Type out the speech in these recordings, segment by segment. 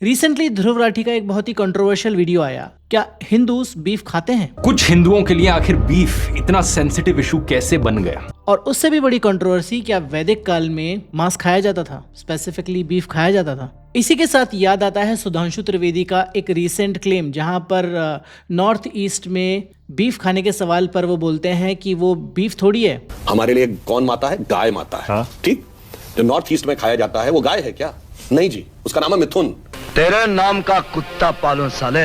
Recently Dhruv Rathee का एक बहुत ही कंट्रोवर्शियल वीडियो आया। क्या हिंदूज बीफ खाते हैं? कुछ हिंदुओं के लिए आखिर बीफ इतना सेंसिटिव इशू कैसे बन गया? और उससे भी बड़ी कंट्रोवर्सी, क्या वैदिक काल में मांस खाया जाता था, स्पेसिफिकली बीफ खाया जाता था? इसी के साथ याद आता है सुधांशु त्रिवेदी का एक रीसेंट क्लेम, जहां पर नॉर्थ ईस्ट में बीफ खाने के सवाल पर वो बोलते हैं कि वो बीफ थोड़ी है। हमारे लिए कौन माता है? गाय माता है। ठीक, जो नॉर्थ ईस्ट में खाया जाता है वो गाय है क्या? नहीं जी, उसका नाम है मिथुन। तेरे नाम का कुत्ता पालो साले।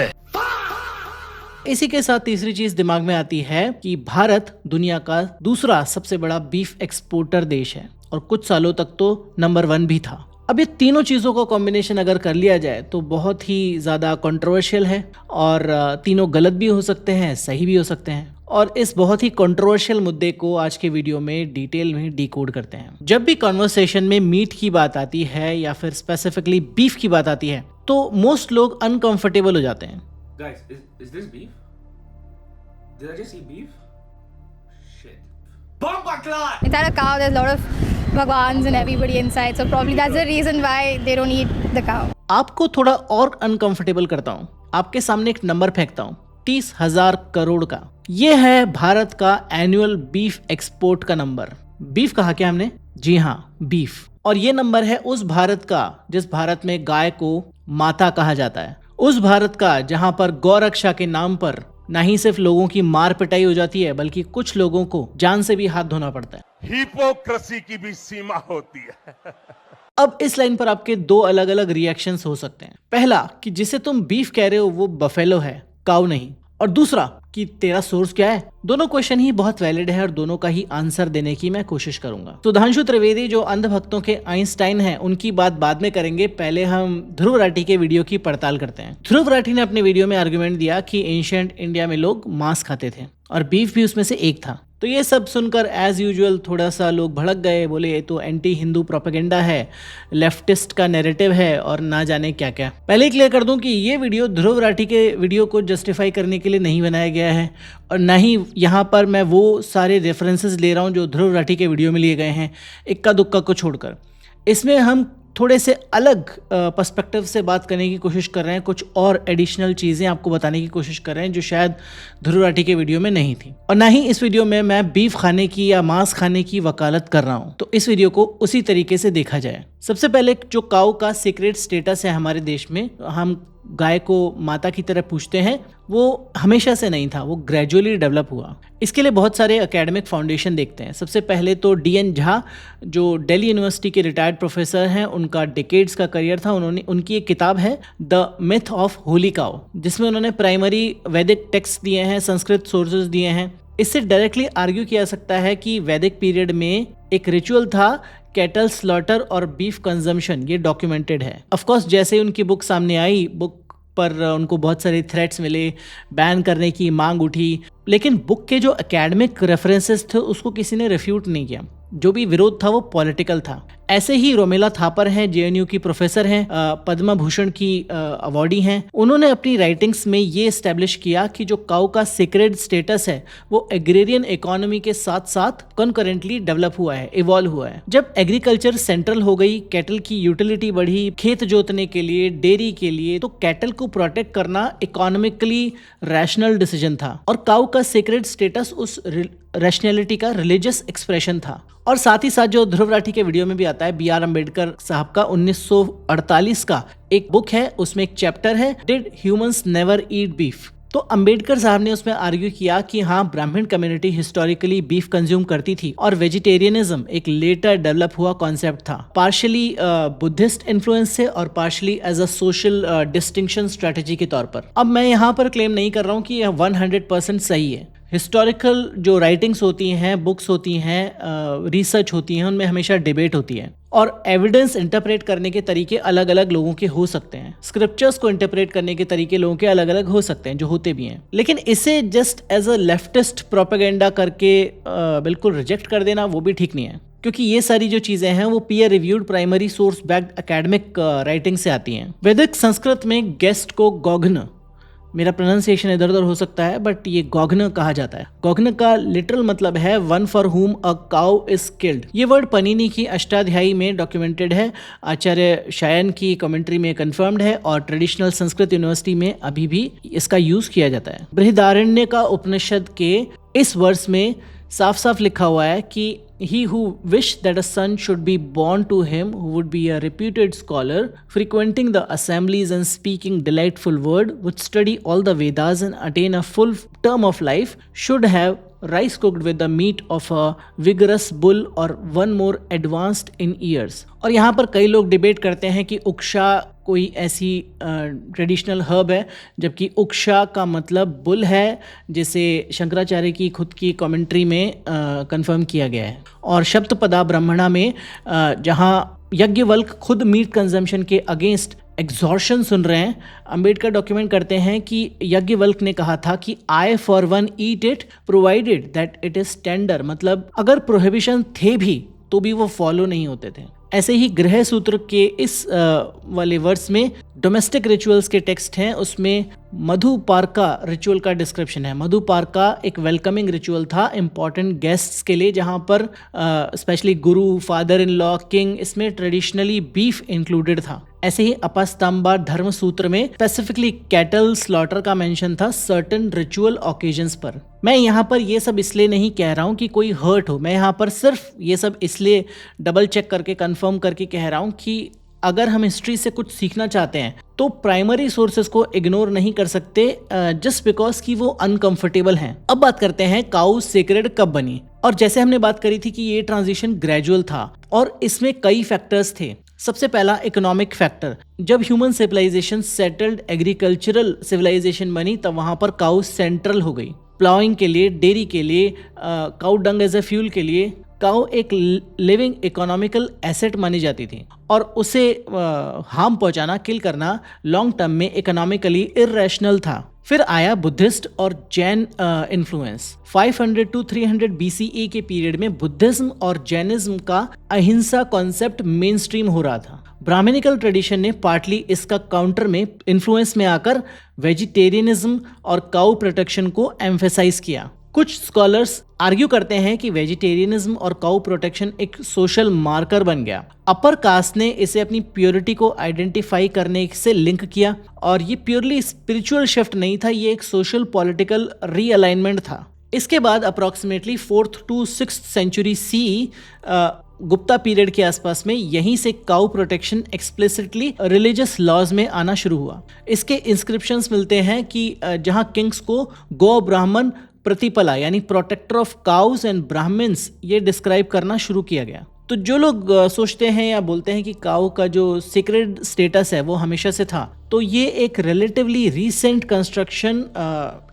इसी के साथ तीसरी चीज दिमाग में आती है कि भारत दुनिया का दूसरा सबसे बड़ा बीफ एक्सपोर्टर देश है और कुछ सालों तक तो नंबर 1 भी था। अब ये तीनों चीज़ों का कॉम्बिनेशन अगर कर लिया जाए तो बहुत ही ज़्यादा कंट्रोवर्शियल है और तीनों गलत भी हो सकते हैं, सही भी हो सकते हैं। और इस बहुत ही कंट्रोवर्शियल मुद्दे को आज के वीडियो में डिटेल में डिकोड करते हैं। जब भी कॉन्वर्सेशन में मीट की बात आती है या फिर स्पेसिफिकली बीफ की बात आती है तो मोस्ट लोग अनकंफर्टेबल हो जाते हैं। Guys, is this beef? Did I just eat beef? Shit. Inside a cow, there's a lot of bhagwans and everybody inside, so probably that's the reason why they don't eat the cow. आपको थोड़ा और uncomfortable करता हूँ, आपके सामने एक number फेंकता हूँ, 30,000 करोड़ का। ये है भारत का एनुअल बीफ एक्सपोर्ट का नंबर। बीफ कहा क्या हमने? जी हाँ, बीफ। और ये नंबर है उस भारत का जिस भारत में गाय को माता कहा जाता है, उस भारत का जहां पर गौरक्षा के नाम पर ना ही सिर्फ लोगों की मार पिटाई हो जाती है बल्कि कुछ लोगों को जान से भी हाथ धोना पड़ता है। हिपोक्रेसी की भी सीमा होती है। अब इस लाइन पर आपके दो अलग अलग रिएक्शंस हो सकते हैं। पहला कि जिसे तुम बीफ कह रहे हो वो बफेलो है, काऊ नहीं। और दूसरा कि तेरा सोर्स क्या है। दोनों क्वेश्चन ही बहुत वैलिड है और दोनों का ही आंसर देने की मैं कोशिश करूंगा। सुधांशु त्रिवेदी जो अंधभक्तों के आइंस्टाइन हैं, उनकी बात बाद में करेंगे। पहले हम ध्रुव राठी के वीडियो की पड़ताल करते हैं। ध्रुव राठी ने अपने वीडियो में आर्गुमेंट दिया कि एंशिएंट इंडिया में लोग मांस खाते थे और बीफ भी उसमें से एक था। तो ये सब सुनकर एज यूजुअल थोड़ा सा लोग भड़क गए, बोले ये तो एंटी हिंदू प्रोपेगेंडा है, लेफ्टिस्ट का नैरेटिव है और ना जाने क्या क्या। पहले क्लियर कर दूं कि ये वीडियो ध्रुव राठी के वीडियो को जस्टिफाई करने के लिए नहीं बनाया गया है और ना ही यहाँ पर मैं वो सारे रेफरेंसेस ले रहा हूँ जो ध्रुव राठी के वीडियो में लिए गए हैं, इक्का दुक्का को छोड़कर। इसमें हम थोड़े से अलग पर्सपेक्टिव से बात करने की कोशिश कर रहे हैं, कुछ और एडिशनल चीज़ें आपको बताने की कोशिश कर रहे हैं जो शायद ध्रुव राठी के वीडियो में नहीं थी। और ना ही इस वीडियो में मैं बीफ खाने की या मांस खाने की वकालत कर रहा हूँ, तो इस वीडियो को उसी तरीके से देखा जाए। सबसे पहले जो काऊ का सीक्रेट स्टेटस है हमारे देश में, हम गाय को माता की तरह पूछते हैं, वो हमेशा से नहीं था, वो ग्रेजुअली डेवलप हुआ। इसके लिए बहुत सारे एकेडमिक फाउंडेशन देखते हैं। सबसे पहले तो DN झा जो दिल्ली यूनिवर्सिटी के रिटायर्ड प्रोफेसर हैं, उनका डिकेड्स का करियर था। उनकी एक किताब है the myth of Holi cow, जिसमें उन्होंने प्राइमरी वैदिक टेक्स्ट दिए हैं, संस्कृत सोर्सेज दिए हैं। इससे डायरेक्टली आर्ग्यू किया सकता है कि वैदिक पीरियड में एक रिचुअल था कैटल स्लॉटर और बीफ कंजम्पशन, ये डॉक्यूमेंटेड है। ऑफ कोर्स जैसे ही उनकी बुक सामने आई, बुक पर उनको बहुत सारे थ्रेट्स मिले, बैन करने की मांग उठी, लेकिन बुक के जो एकेडमिक रेफरेंसेस थे उसको किसी ने रिफ्यूट नहीं किया। जो भी विरोध था वो पॉलिटिकल था। ऐसे ही रोमेला थापर हैं, JNU की प्रोफेसर हैं, पद्म भूषण की अवॉर्डी हैं। उन्होंने अपनी राइटिंग्स में ये एस्टेब्लिश किया कि जो काऊ का सीक्रेट स्टेटस है वो एग्रेरियन इकोनॉमी के साथ साथ कंकरेंटली डेवलप हुआ है, इवॉल्व हुआ है। जब एग्रीकल्चर सेंट्रल हो गई, कैटल की यूटिलिटी बढ़ी, खेत जोतने के लिए, डेयरी के लिए, तो कैटल को प्रोटेक्ट करना इकोनॉमिकली रैशनल डिसीजन था। और काऊ का सीक्रेट स्टेटस उस रैशनैलिटी का रिलीजियस एक्सप्रेशन था। और साथ ही साथ जो ध्रुव राठी के वीडियो में भी आता है, BR अम्बेडकर साहब का 1948 का एक बुक है, उसमें एक चैप्टर है did humans never eat beef. तो अंबेडकर साहब ने उसमें आर्ग्यू किया कि हाँ, ब्राह्मण कम्युनिटी हिस्टोरिकली बीफ कंज्यूम करती थी और वेजिटेरियनिज्म एक लेटर डेवलप हुआ कॉन्सेप्ट था, पार्शियली बुद्धिस्ट इन्फ्लुएंस से और partially as a social distinction strategy के तौर पर। अब मैं यहाँ पर क्लेम नहीं कर रहा हूँ कि यह 100% सही है। हिस्टोरिकल जो राइटिंग्स होती हैं, बुक्स होती हैं, रिसर्च होती हैं, उनमें हमेशा डिबेट होती है और एविडेंस इंटरप्रेट करने के तरीके अलग अलग लोगों के हो सकते हैं। स्क्रिप्चर्स को इंटरप्रेट करने के तरीके लोगों के अलग अलग हो सकते हैं, जो होते भी हैं। लेकिन इसे just as a leftist propaganda करके बिल्कुल रिजेक्ट कर देना वो भी ठीक नहीं है, क्योंकि ये सारी जो चीजें हैं वो peer reviewed primary source backed academic writing से आती हैं। वैदिक संस्कृत में गेस्ट को गौघ्न मेरा प्रोनाउंसिएशन इधर उधर हो सकता है, बट ये गॉगन कहा जाता है। गॉगन का लिटरल मतलब है वन फॉर हुम अ काउ इज किल्ड। ये वर्ड पनीनी की अष्टाध्यायी में डॉक्यूमेंटेड है, आचार्य शायन की कमेंट्री में कंफर्म्ड है और ट्रेडिशनल संस्कृत यूनिवर्सिटी में अभी भी इसका यूज किया जाता है। बृहदारण्य का उपनिषद के इस वर्ष में साफ साफ लिखा हुआ है कि he who wished that a son should be born to him who would be a reputed scholar, frequenting the assemblies and speaking delightful word, would study all the Vedas and attain a full term of life, should have rice cooked with the meat of a vigorous bull or one more advanced in years। और यहाँ पर कई लोग debate करते हैं कि उक्षा कोई ऐसी ट्रेडिशनल हर्ब है, जबकि उक्षा का मतलब बुल है, जिसे शंकराचार्य की खुद की कमेंट्री में कंफर्म किया गया है। और शब्दपदा ब्रह्मणा में जहाँ यज्ञवल्क खुद मीट कंजम्पशन के अगेंस्ट एग्जॉर्शन सुन रहे हैं, अंबेडकर डॉक्यूमेंट करते हैं कि यज्ञवल्क ने कहा था कि I for one eat it provided that it is tender. मतलब अगर प्रोहिबिशन थे भी तो भी वो फॉलो नहीं होते थे। ऐसे ही गृह सूत्र के इस वाले वर्स में डोमेस्टिक रिचुअल्स के टेक्स्ट हैं, उसमें मधुपार्का रिचुअल का डिस्क्रिप्शन है। मधुपार्का एक वेलकमिंग रिचुअल था इंपॉर्टेंट गेस्ट्स के लिए, जहां पर specially Guru, father in law, king, इसमें ट्रेडिशनली बीफ इंक्लूडेड था। ऐसे ही अपस्तंबा धर्म सूत्र में स्पेसिफिकली कैटल स्लॉटर का मेंशन था सर्टेन रिचुअल ओकेजन्स पर। मैं यहाँ पर ये सब इसलिए नहीं कह रहा हूँ कि कोई हर्ट हो, मैं यहाँ पर सिर्फ ये सब इसलिए डबल चेक करके कंफर्म करके कह रहा हूँ कि अगर हम हिस्ट्री से कुछ सीखना चाहते हैं तो प्राइमरी सोर्सेस को इग्नोर नहीं कर सकते जस्ट बिकॉज कि वो अनकंफर्टेबल हैं। अब बात करते हैं काउ सेक्रेड कब बनी। और जैसे हमने बात करी थी कि ये ट्रांजिशन ग्रेजुअल था और इसमें कई फैक्टर्स थे। सबसे पहला इकोनॉमिक फैक्टर, जब human civilisation settled agricultural civilisation बनी तब वहां पर काउ सेंट्रल हो गई। प्लाउइंग के लिए, डेयरी के लिए, cow dung as a fuel के लिए काउ एक लिविंग इकोनॉमिकल एसेट मानी जाती थी और उसे हार्म पहुंचाना, किल करना लॉन्ग टर्म में इकोनॉमिकली इररेशनल था। फिर आया बुद्धिस्ट और जैन इन्फ्लुएंस। 500 to 300 BCE के पीरियड में बुद्धिज्म और जैनिज्म का अहिंसा कॉन्सेप्ट मेन स्ट्रीम हो रहा था। ब्राह्मणिकल ट्रेडिशन ने पार्टली इसका काउंटर में इन्फ्लुएंस में आकर वेजिटेरियनिज्म और काउ प्रोटेक्शन को एम्फेसाइज किया। कुछ स्कॉलर्स आर्ग्यू करते हैं कि वेजिटेरियनिज्म और काउ प्रोटेक्शन एक सोशल मार्कर बन गया। अपर कास्ट ने इसे अपनी प्योरिटी को आइडेंटिफाई करने से लिंक किया और ये प्योरली स्पिरिचुअल शिफ्ट नहीं था, ये एक सोशल पॉलिटिकल रीअलाइनमेंट था। इसके बाद approximately 4th to 6th century CE Gupta period के आसपास में यहीं से cow protection explicitly religious laws में आना शुरू हुआ। इसके इंस्क्रिप्शंस मिलते हैं कि जहां किंग्स को गौ ब्राह्मण प्रतिपला यानी protector of cows and Brahmins ये डिस्क्राइब करना शुरू किया गया। तो जो लोग सोचते हैं या बोलते हैं कि काउ का जो सीक्रेट स्टेटस है वो हमेशा से था, तो ये एक relatively recent construction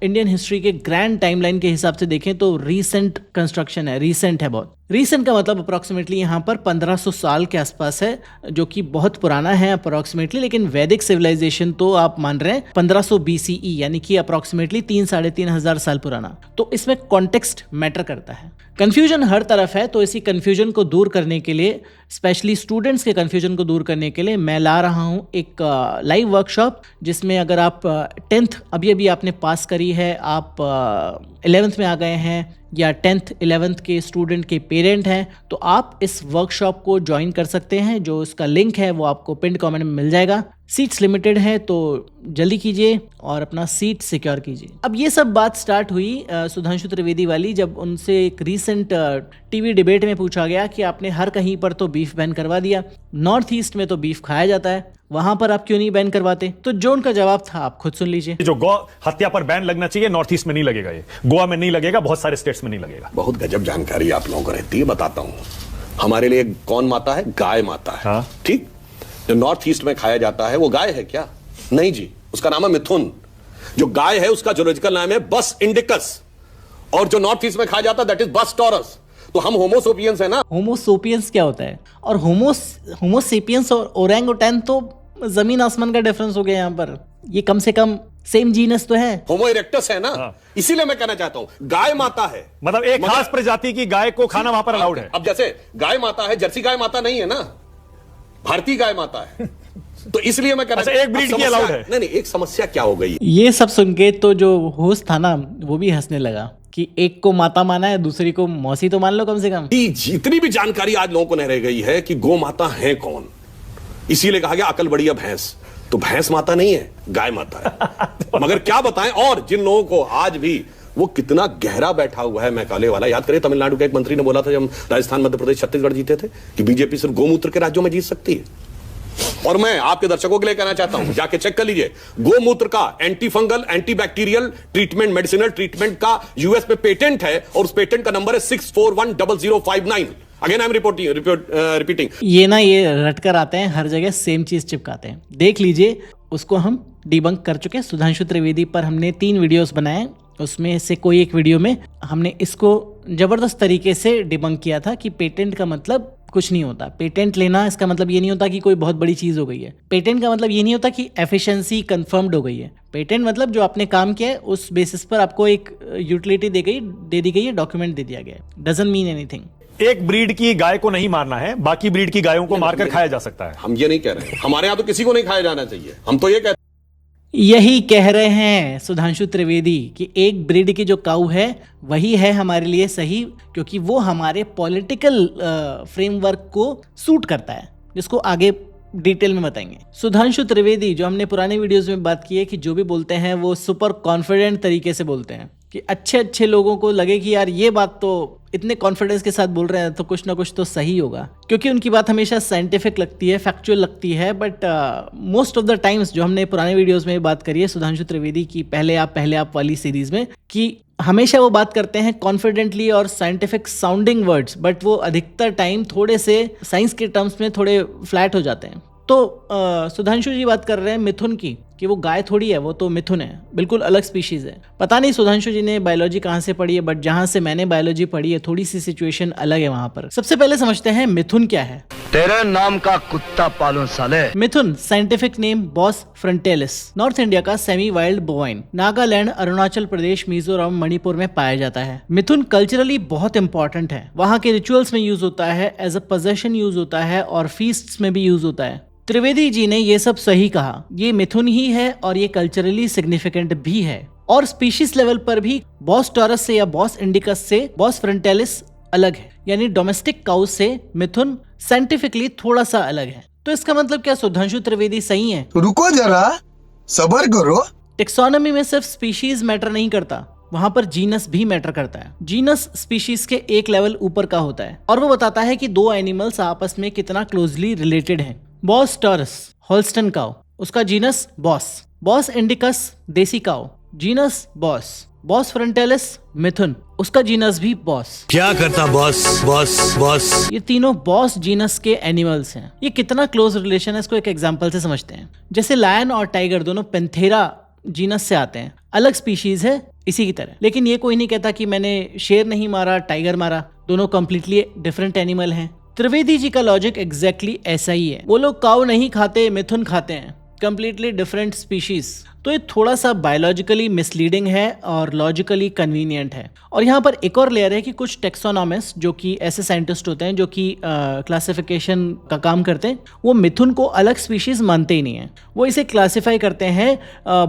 Indian history के ग्रैंड टाइमलाइन के हिसाब से देखें तो रीसेंट कंस्ट्रक्शन है। रीसेंट है, बहुत रीसेंट का मतलब अप्रोक्सीमेटली यहाँ पर 1500 साल के आसपास है, जो कि बहुत पुराना है अप्रोक्सीमेटली। लेकिन वैदिक सिविलाइजेशन तो आप मान रहे हैं 1500 BCE यानी कि अप्रोक्सीमेटली 3-3.5 साल पुराना। तो इसमें कॉन्टेक्स्ट मैटर करता है। कंफ्यूजन हर तरफ है, तो इसी कंफ्यूजन को दूर करने के लिए, स्पेशली स्टूडेंट्स के कंफ्यूजन को दूर करने के लिए मैं ला रहा हूँ एक लाइव वर्कशॉप, जिसमें अगर आप 10th अभी आपने पास करी है, आप 11th में आ गए हैं या 10th 11th के स्टूडेंट के पेरेंट हैं, तो आप इस वर्कशॉप को ज्वाइन कर सकते हैं। जो इसका लिंक है वो आपको पिन कमेंट में मिल जाएगा। सीट्स लिमिटेड है तो जल्दी कीजिए और अपना सीट सिक्योर कीजिए। अब ये सब बात स्टार्ट हुई सुधांशु त्रिवेदी वाली, जब उनसे एक रीसेंट टीवी डिबेट में पूछा गया कि आपने हर कहीं पर तो बीफ बैन करवा दिया, नॉर्थ ईस्ट में तो बीफ खाया जाता है, वहां पर आप क्यों नहीं बैन करवाते? तो जो उनका जवाब था आप खुद सुन लीजिए। जो गौ हत्या पर बैन लगना चाहिए, नॉर्थ ईस्ट में नहीं लगेगा, ये गोवा में नहीं लगेगा, बहुत सारे स्टेट्स में नहीं लगेगा। बहुत गजब जानकारी आप लोगों को रहती है, बताता हूं। हमारे लिए कौन माता है? गाय माता है। हाँ? ठीक। जो नॉर्थ ईस्ट में खाया जाता है वो गाय है क्या? नहीं जी, उसका नाम है मिथुन। जो गाय है उसका जोलॉजिकल नाम है बस इंडिकस, और जो नॉर्थ ईस्ट में खाया जाता है दैट इज बस टॉरस। तो हम होमोसोपियंस है ना। होमोसोपियंस क्या होता है? और होमोसेपियंस और ओरंगुटैन तो जमीन आसमान का डिफरेंस हो गया यहाँ पर। ये कम से कम सेम जीनस तो है, होमो इरेक्टस है ना। हाँ। इसीलिए मैं कहना चाहता हूं गाय माता है, मतलब एक खास प्रजाति की गाय को खाना वहां पर अलाउड है। अब जैसे गाय माता है, जर्सी गाय माता नहीं है ना, भारतीय गाय माता है। तो इसलिए मैं कह रहा अच्छा, एक breed की allowed है। नहीं, एक समस्या क्या हो गई, ये सब सुन के तो जो होस्ट था ना वो भी हंसने लगा कि एक को माता माना है, दूसरी को मौसी तो मान लो कम से कम। जितनी भी जानकारी आज लोगों को नहीं रह गई है कि गौ माता है कौन, इसीलिए कहा गया अकल बढ़िया भैंस, तो भैंस माता नहीं है, गाय माता है। मगर क्या बताएं, और जिन लोगों को आज भी वो कितना गहरा बैठा हुआ है मैकाले वाला, याद करें तमिलनाडु के एक मंत्री ने बोला था जब हम राजस्थान, मध्य प्रदेश, छत्तीसगढ़ जीते थे कि बीजेपी सिर्फ गोमूत्र के राज्यों में जीत सकती है। और मैं आपके दर्शकों के लिए कहना चाहता हूं, जाके चेक कर लीजिए, गोमूत्र का anti fungal, anti bacterial treatment, medicinal treatment का यूएस में पेटेंट है और उस पेटेंट का नंबर है 6410059। Again I am repeating. ये ना ये रट कर आते हैं, हर जगह सेम चीज चिपकाते हैं। देख लीजिए, उसको हम डिबंक कर चुके हैं। सुधांशु त्रिवेदी पर हमने 3 वीडियोस बनाए, उसमें से कोई एक वीडियो में हमने इसको जबरदस्त तरीके से डिबंक किया था कि पेटेंट का मतलब कुछ नहीं होता। पेटेंट लेना इसका मतलब ये नहीं होता कि कोई बहुत बड़ी चीज हो गई है। पेटेंट का मतलब ये नहीं होता कि एफिशिएंसी कंफर्म्ड हो गई है। पेटेंट मतलब जो आपने काम किया है उस बेसिस पर आपको एक यूटिलिटी दे दी गई है, डॉक्यूमेंट दे दिया गया है। Doesn't mean anything. एक ब्रीड की गाय को नहीं मारना है, बाकी ब्रीड की गायों को मारकर खाया जा सकता है। हम ये नहीं कह रहे हैं, हमारे यहां तो किसी को नहीं खाया जाना चाहिए, हम तो ये कहते यही कह रहे हैं सुधांशु त्रिवेदी कि एक ब्रीड की जो काऊ है वही है हमारे लिए सही, क्योंकि वो हमारे पॉलिटिकल फ्रेमवर्क को सूट करता है, जिसको आगे डिटेल में बताएंगे। सुधांशु त्रिवेदी, जो हमने पुराने वीडियोस में बात की है कि जो भी बोलते हैं वो सुपर कॉन्फिडेंट तरीके से बोलते हैं कि अच्छे लोगों को लगे कि यार ये बात तो इतने कॉन्फिडेंस के साथ बोल रहे हैं तो कुछ ना कुछ तो सही होगा, क्योंकि उनकी बात हमेशा साइंटिफिक लगती है, फैक्चुअल लगती है। But most of the times, जो हमने पुराने वीडियोस में बात करी है सुधांशु त्रिवेदी की पहले आप वाली सीरीज में, कि हमेशा वो बात करते हैं कॉन्फिडेंटली और साइंटिफिक साउंडिंग वर्ड्स, बट वो अधिकतर टाइम थोड़े से साइंस के टर्म्स में थोड़े फ्लैट हो जाते हैं। तो सुधांशु जी बात कर रहे हैं मिथुन की, कि वो गाय थोड़ी है, वो तो मिथुन है, बिल्कुल अलग स्पीशीज है। पता नहीं सुधांशु जी ने बायोलॉजी कहाँ से पढ़ी है, बट जहाँ से मैंने बायोलॉजी पढ़ी है थोड़ी सी सिचुएशन अलग है वहाँ पर। सबसे पहले समझते हैं मिथुन क्या है। तेरे नाम का कुत्ता पालूं साले। Mithun scientific name Bos frontalis, north India का semi wild bovine, Nagaland, Arunachal Pradesh, Mizoram, Manipur में पाया जाता है। मिथुन कल्चरली बहुत इंपॉर्टेंट है, वहाँ के रिचुअल्स में यूज होता है, एज अ पोजेशन यूज होता है और फीस्ट्स में भी यूज होता है। त्रिवेदी जी ने ये सब सही कहा, ये मिथुन ही है और ये कल्चरली सिग्निफिकेंट भी है। और स्पीशीज लेवल पर भी बॉस टॉरस से या बॉस इंडिकस से बॉस फ्रंटेलिस अलग है, यानी डोमेस्टिक काउ से मिथुन साइंटिफिकली थोड़ा सा अलग है। तो इसका मतलब क्या सुधांशु त्रिवेदी सही है? रुको जरा, सबर करो। टेक्सोनॉमी में सिर्फ स्पीशीज मैटर नहीं करता, वहां पर जीनस भी मैटर करता है। जीनस स्पीशीज के एक लेवल ऊपर का होता है और वो बताता है कि दो एनिमल्स आपस में कितना क्लोजली रिलेटेड हैं। बॉस टॉरस होल्स्टन काउ, उसका जीनस बॉस। बॉस इंडिकस देसी काउ, जीनस बॉस। बॉस फ्रंटेलिस मिथुन, उसका जीनस भी बॉस। क्या करता बॉस बॉस बॉस। ये तीनों बॉस जीनस के एनिमल्स हैं। ये कितना क्लोज रिलेशन है इसको एक एग्जांपल से समझते हैं। जैसे लायन और टाइगर दोनों पेंथेरा जीनस से आते हैं, अलग स्पीशीज है इसी की तरह। लेकिन ये कोई नहीं कहता कि मैंने शेर नहीं मारा, टाइगर मारा, दोनों कंप्लीटली डिफरेंट एनिमल हैं। त्रिवेदी जी का लॉजिक एग्जैक्टली ऐसा ही है। वो लोग काऊ नहीं खाते, मिथुन खाते हैं, कंप्लीटली डिफरेंट स्पीशीज। तो ये थोड़ा सा बायोलॉजिकली मिसलीडिंग है और लॉजिकली कन्वीनियंट है। और यहाँ पर एक और लेयर है कि कुछ टेक्सोनॉमिस्ट, जो कि ऐसे साइंटिस्ट होते हैं जो कि क्लासिफिकेशन का काम करते हैं, वो मिथुन को अलग स्पीशीज मानते ही नहीं है। वो इसे क्लासिफाई करते हैं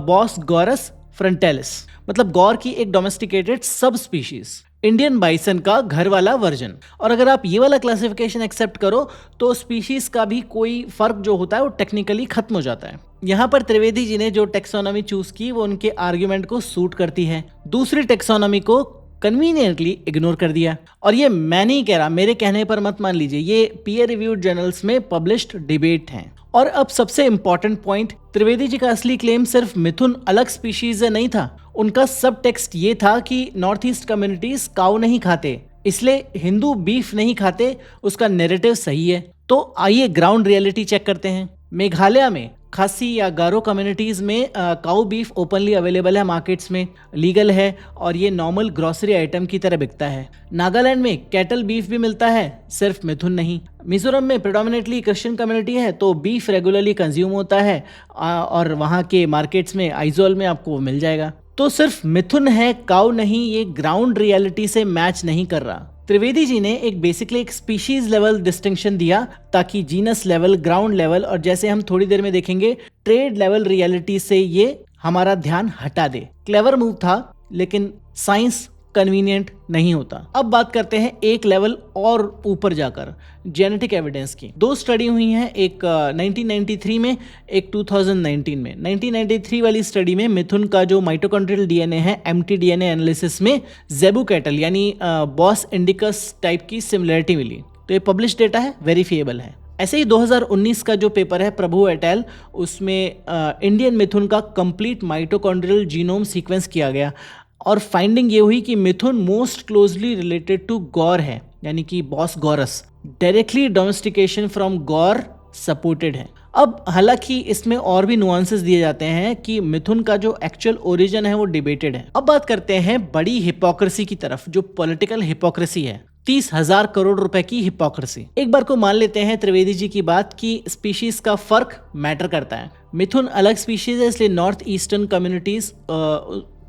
बॉस गॉरस फ्रंटेलिस, मतलब गौर की एक डोमेस्टिकेटेड सब स्पीशीज, इंडियन बाइसन का घर वाला वर्जन। और अगर आप ये वाला क्लासिफिकेशन एक्सेप्ट करो तो स्पीशीज का भी कोई फर्क जो होता है वो टेक्निकली खत्म हो जाता है। यहाँ पर त्रिवेदी जी ने जो टेक्सोनॉमी चूज की वो उनके आर्ग्यूमेंट को सूट करती है, दूसरी टेक्सोनॉमी को कन्वीनियंटली इग्नोर कर दिया। और ये मैं नहीं कह रहा, मेरे कहने पर मत मान लीजिए, ये पीयर रिव्यूड जर्नल्स में पब्लिश्ड डिबेट हैं। और अब सबसे इंपॉर्टेंट पॉइंट, त्रिवेदी जी का असली क्लेम सिर्फ मिथुन अलग स्पीशीज नहीं था, उनका सब टेक्स्ट ये था कि नॉर्थ ईस्ट कम्युनिटीज काऊ नहीं खाते, इसलिए हिंदू बीफ नहीं खाते, उसका नैरेटिव सही है। तो आइए ग्राउंड रियलिटी चेक करते हैं। मेघालय में खासी या गारो कम्युनिटीज में काऊ बीफ ओपनली अवेलेबल है, मार्केट्स में लीगल है और ये नॉर्मल ग्रोसरी आइटम की तरह बिकता है। नागालैंड में कैटल बीफ भी मिलता है, सिर्फ मिथुन नहीं। मिजोरम में प्रेडोमिनेटली क्रिश्चियन कम्युनिटी है तो बीफ रेगुलरली कंज्यूम होता है और वहाँ के मार्केट्स में आइजोल में आपको मिल जाएगा। तो सिर्फ मिथुन है, काऊ नहीं, ये ग्राउंड रियलिटी से मैच नहीं कर रहा। त्रिवेदी जी ने बेसिकली एक स्पीशीज लेवल डिस्टिंक्शन दिया ताकि जीनस लेवल, ग्राउंड लेवल और जैसे हम थोड़ी देर में देखेंगे ट्रेड लेवल रियलिटी से ये हमारा ध्यान हटा दे। क्लेवर मूव था, लेकिन साइंस कन्वीनियंट नहीं होता। अब बात करते हैं एक लेवल और ऊपर जाकर जेनेटिक एविडेंस की। 2 स्टडी हुई हैं, एक 1993 में, एक 2019 में। 1993 वाली स्टडी में मिथुन का जो माइटोकॉन्ड्रियल डीएनए है, mtDNA एनालिसिस में ज़ेबू कैटल यानी बॉस इंडिकस टाइप की सिमिलरिटी मिली। तो ये पब्लिश डेटा है, वेरीफिएबल है। ऐसे ही 2019 का जो पेपर है प्रभु एट एल, उसमें इंडियन मिथुन का कंप्लीट माइटोकॉन्ड्रियल जीनोम सीक्वेंस किया गया और फाइंडिंग ये हुई कि mithun most closely related to gaur है, यानी कि Bos gaurus. Directly domestication from gaur supported है। अब हालांकि इसमें और भी नुआंसेस दिए जाते हैं कि मिथुन का जो एक्चुअल ओरिजिन है वो डिबेटेड है। अब बात करते हैं बड़ी हिपोक्रेसी की तरफ, जो पॉलिटिकल हिपोक्रेसी है। 30,000 करोड़ रुपए की हिपोक्रेसी। एक बार को मान लेते हैं त्रिवेदी जी की बात कि स्पीशीज का फर्क मैटर करता है। मिथुन अलग स्पीशीज है, इसलिए नॉर्थ ईस्टर्न कम्युनिटीज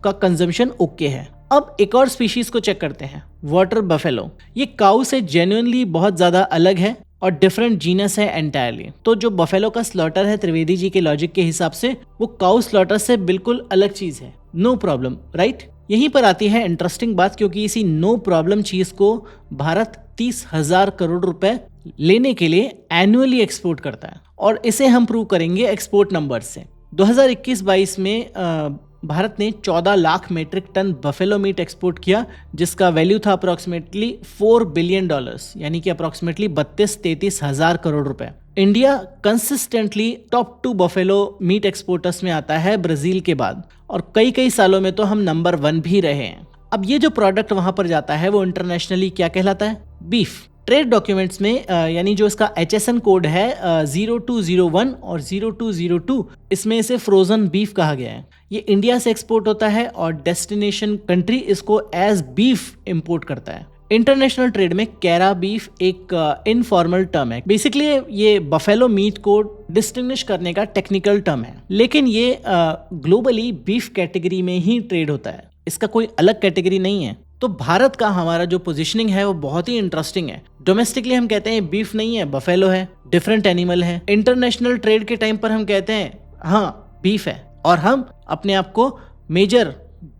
का कंजम्पशन ओके है। अब एक और स्पीशीज को चेक करते हैं, वाटर बफेलो। ये काऊ से जेन्युइनली बहुत ज्यादा अलग है और डिफरेंट जीनस है एंटायरली। तो जो बफेलो का स्लॉटर है त्रिवेदी जी के लॉजिक के हिसाब से वो काऊ स्लॉटर से बिल्कुल अलग चीज है। No problem, right? यहीं पर आती है इंटरेस्टिंग बात, क्योंकि इसी नो प्रॉब्लम चीज को भारत 30,000 करोड़ रुपए लेने के लिए एनुअली एक्सपोर्ट करता है और इसे हम प्रूव करेंगे एक्सपोर्ट नंबर से। 2021-22 में भारत ने 14 lakh metric ton buffalo meat export किया, जिसका वैल्यू था अप्रोक्सीमेटली $4 बिलियन, यानी कि अप्रोक्सीमेटली 32-33 हजार करोड़ रुपए। India consistently top 2 buffalo meet exporters में आता है ब्राजील के बाद, और कई सालों में तो हम नंबर 1 भी रहे हैं। अब ये जो प्रोडक्ट वहां पर जाता है वो इंटरनेशनली क्या कहलाता है? बीफ। ट्रेड डॉक्यूमेंट्स में यानी जो इसका HSN कोड है 0201 और 0202, इसमें इसे फ्रोजन बीफ कहा गया है। ये इंडिया से एक्सपोर्ट होता है और डेस्टिनेशन कंट्री इसको एज बीफ इंपोर्ट करता है। इंटरनेशनल ट्रेड में कैरा बीफ एक इनफॉर्मल टर्म है। बेसिकली ये बफेलो मीट को डिस्टिंग्विश करने का टेक्निकल टर्म है, लेकिन ये ग्लोबली बीफ कैटेगरी में ही ट्रेड होता है, इसका कोई अलग कैटेगरी नहीं है। तो भारत का हमारा जो पोजीशनिंग है वो बहुत ही इंटरेस्टिंग है। डोमेस्टिकली हम कहते हैं बीफ नहीं है, बफेलो है, डिफरेंट एनिमल है। इंटरनेशनल ट्रेड के टाइम पर हम कहते हैं हाँ बीफ है, और हम अपने आप को मेजर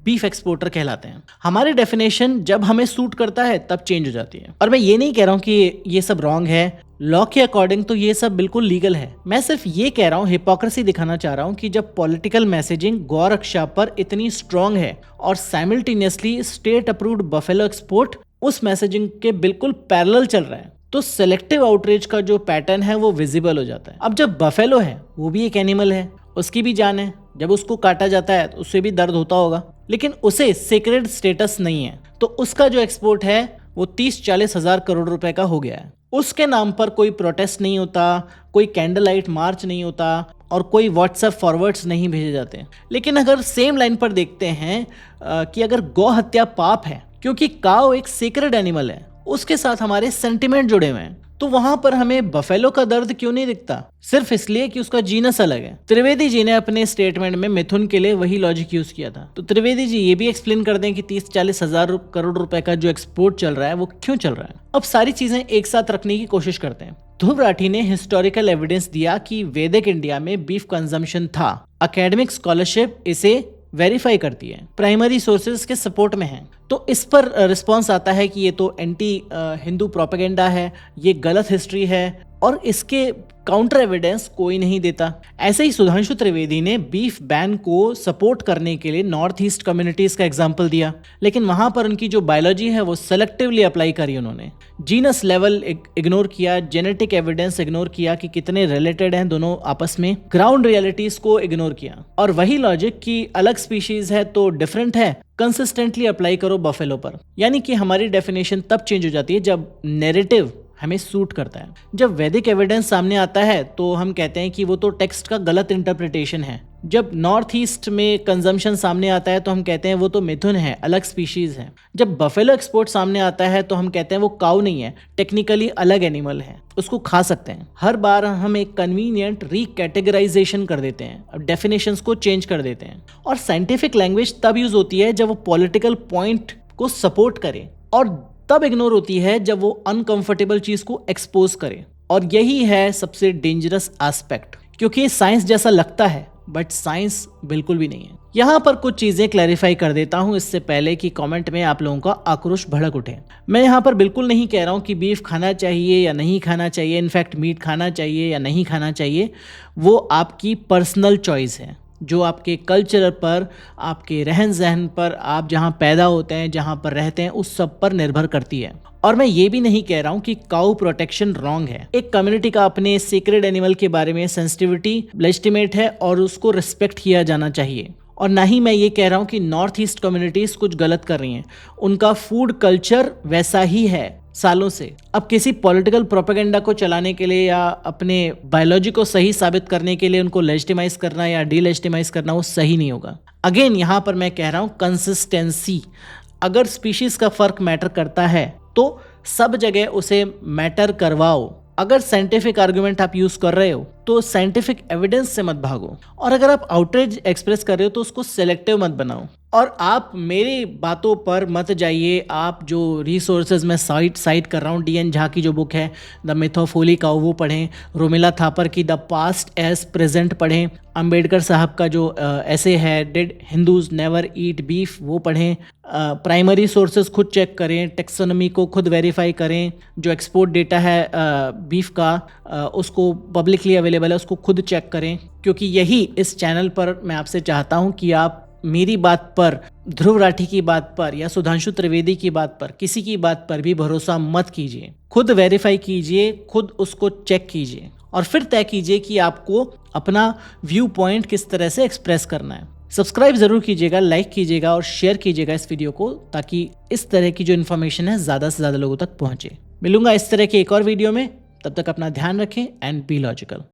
बीफ एक्सपोर्टर कहलाते हैं। हमारी डेफिनेशन जब हमें सूट करता है तब चेंज हो जाती है। और मैं ये नहीं कह रहा हूँ कि ये सब रॉन्ग है, लॉ के अकॉर्डिंग तो ये सब बिल्कुल लीगल है। मैं सिर्फ ये कह रहा हूँ, हिपोक्रेसी दिखाना चाह रहा हूँ कि जब पॉलिटिकल मैसेजिंग गौ रक्षा पर इतनी स्ट्रांग है और simultaneously state approved buffalo export उस मैसेजिंग के बिल्कुल पैरेलल चल रहा है, तो सेलेक्टिव आउटरीच का जो पैटर्न है वो विजिबल हो जाता है। अब जब बफेलो है वो भी एक एनिमल है, उसकी भी जान है, जब उसको काटा जाता है तो उससे भी दर्द होता होगा, लेकिन उसे सेक्रेड स्टेटस नहीं है, तो उसका जो एक्सपोर्ट है वो 30-40 हजार करोड़ रुपए का हो गया है। उसके नाम पर कोई प्रोटेस्ट नहीं होता, कोई कैंडल लाइट मार्च नहीं होता और कोई व्हाट्सएप फॉरवर्ड्स नहीं भेजे जाते। लेकिन अगर सेम लाइन पर देखते हैं कि अगर गौ हत्या पाप है, क्योंकि काऊ एक सेक्रेड एनिमल है, उसके साथ हमारे सेंटिमेंट जुड़े हुए हैं, तो वहां पर हमें बफेलो का दर्द क्यों नहीं दिखता? सिर्फ इसलिए कि उसका जीनस अलग है। त्रिवेदी जी ने अपने स्टेटमेंट में मिथुन के लिए वही लॉजिक यूज किया था। तो त्रिवेदी जी ये भी एक्सप्लेन कर दें कि 30-40 हजार करोड़ रुपए का जो एक्सपोर्ट चल रहा है वो क्यों चल रहा है। अब सारी चीजें एक साथ रखने की कोशिश करते हैं। ध्रुव राठी ने हिस्टोरिकल एविडेंस दिया कि वैदिक इंडिया में बीफ कंजम्पशन था। एकेडमिक स्कॉलरशिप इसे वेरीफाई करती है, प्राइमरी सोर्सेज के सपोर्ट में है। तो इस पर रिस्पांस आता है कि ये तो एंटी हिंदू प्रोपेगेंडा है, ये गलत हिस्ट्री है और इसके काउंटर एविडेंस कोई नहीं देता। ऐसे ही सुधांशु त्रिवेदी ने बीफ बैन को सपोर्ट करने के लिए नॉर्थ ईस्ट कम्युनिटीज का एग्जांपल दिया, लेकिन वहां पर उनकी जो बायोलॉजी है वो सेलेक्टिवली अप्लाई करी उन्होंने। जीनस लेवल इग्नोर किया, जेनेटिक एविडेंस इग्नोर किया कि कितने रिलेटेड हैं दोनों आपस में, ग्राउंड रियलिटीज को इग्नोर किया। और वही लॉजिक कि अलग स्पीशीज है तो डिफरेंट है, कंसिस्टेंटली अप्लाई करो बफेलो पर। यानी कि हमारी डेफिनेशन तब चेंज हो जाती है जब नैरेटिव हमें सूट करता है। जब वैदिक एविडेंस सामने आता है तो हम कहते हैं कि वो तो टेक्स्ट का गलत इंटरप्रिटेशन है। जब नॉर्थ ईस्ट में कंजम्पशन सामने आता है तो हम कहते हैं वो तो मिथुन है, अलग स्पीशीज है। जब बफेलो एक्सपोर्ट सामने आता है तो हम कहते हैं वो काऊ नहीं है, टेक्निकली अलग एनिमल है, उसको खा सकते हैं। हर बार हम एक कन्वीनियंट रीकैटेगराइजेशन कर देते हैं, डेफिनेशंस को चेंज कर देते हैं। और साइंटिफिक लैंग्वेज तब यूज होती है जब वो पॉलिटिकल पॉइंट को सपोर्ट करे, और तब इग्नोर होती है जब वो अनकंफर्टेबल चीज को एक्सपोज करे, और यही है सबसे डेंजरस एस्पेक्ट, क्योंकि साइंस जैसा लगता है बट साइंस बिल्कुल भी नहीं है। यहाँ पर कुछ चीजें क्लैरिफाई कर देता हूँ इससे पहले कि कमेंट में आप लोगों का आक्रोश भड़क उठे। मैं यहाँ पर बिल्कुल नहीं कह रहा हूँ कि बीफ खाना चाहिए या नहीं खाना चाहिए, इनफैक्ट मीट खाना चाहिए या नहीं खाना चाहिए, वो आपकी पर्सनल चॉइस है जो आपके कल्चर पर, आपके रहन सहन पर, आप जहाँ पैदा होते हैं, जहाँ पर रहते हैं, उस सब पर निर्भर करती है। और मैं ये भी नहीं कह रहा हूँ कि काऊ प्रोटेक्शन रॉन्ग है। एक कम्युनिटी का अपने सीक्रेट एनिमल के बारे में सेंसिटिविटी लेजिटिमेट है और उसको रिस्पेक्ट किया जाना चाहिए। और ना ही मैं ये कह रहा हूँ कि नॉर्थ ईस्ट कम्युनिटीज कुछ गलत कर रही हैं, उनका फूड कल्चर वैसा ही है सालों से। अब किसी पॉलिटिकल प्रोपेगेंडा को चलाने के लिए या अपने बायोलॉजी को सही साबित करने के लिए उनको लेजिटिमाइज करना या डीलेजिटिमाइज करना वो सही नहीं होगा। अगेन यहाँ पर मैं कह रहा हूँ कंसिस्टेंसी, अगर स्पीशीज का फर्क मैटर करता है तो सब जगह उसे मैटर करवाओ। अगर साइंटिफिक आर्गुमेंट आप यूज कर रहे हो तो साइंटिफिक एविडेंस से मत भागो, और अगर आप आउटरीच एक्सप्रेस कर रहे हो तो उसको सिलेक्टिव मत बनाओ। और आप मेरी बातों पर मत जाइए, आप जो रिसोर्सेज मैं साइट कर रहा हूँ, डी.एन. झा की जो बुक है द मिथ ऑफ होली काऊ वो पढ़ें, रोमिला थापर की द पास्ट एज प्रेजेंट पढ़ें, अंबेडकर साहब का जो ऐसे है did Hindus never eat beef वो पढ़ें, प्राइमरी सोर्सेज खुद चेक करें, टेक्सोनॉमी को खुद वेरीफाई करें, जो एक्सपोर्ट डेटा है बीफ का उसको पब्लिकली अवेलेबल है उसको खुद चेक करें, क्योंकि यही इस चैनल पर मैं आपसे चाहता हूँ कि आप मेरी बात पर, ध्रुव राठी की बात पर या सुधांशु त्रिवेदी की बात पर, किसी की बात पर भी भरोसा मत कीजिए। खुद वेरीफाई कीजिए, खुद उसको चेक कीजिए और फिर तय कीजिए कि आपको अपना व्यू पॉइंट किस तरह से एक्सप्रेस करना है। सब्सक्राइब जरूर कीजिएगा, लाइक कीजिएगा और शेयर कीजिएगा इस वीडियो को, ताकि इस तरह की जो इन्फॉर्मेशन है ज़्यादा से ज़्यादा लोगों तक पहुँचे। मिलूंगा इस तरह के एक और वीडियो में, तब तक अपना ध्यान रखें एंड बी लॉजिकल।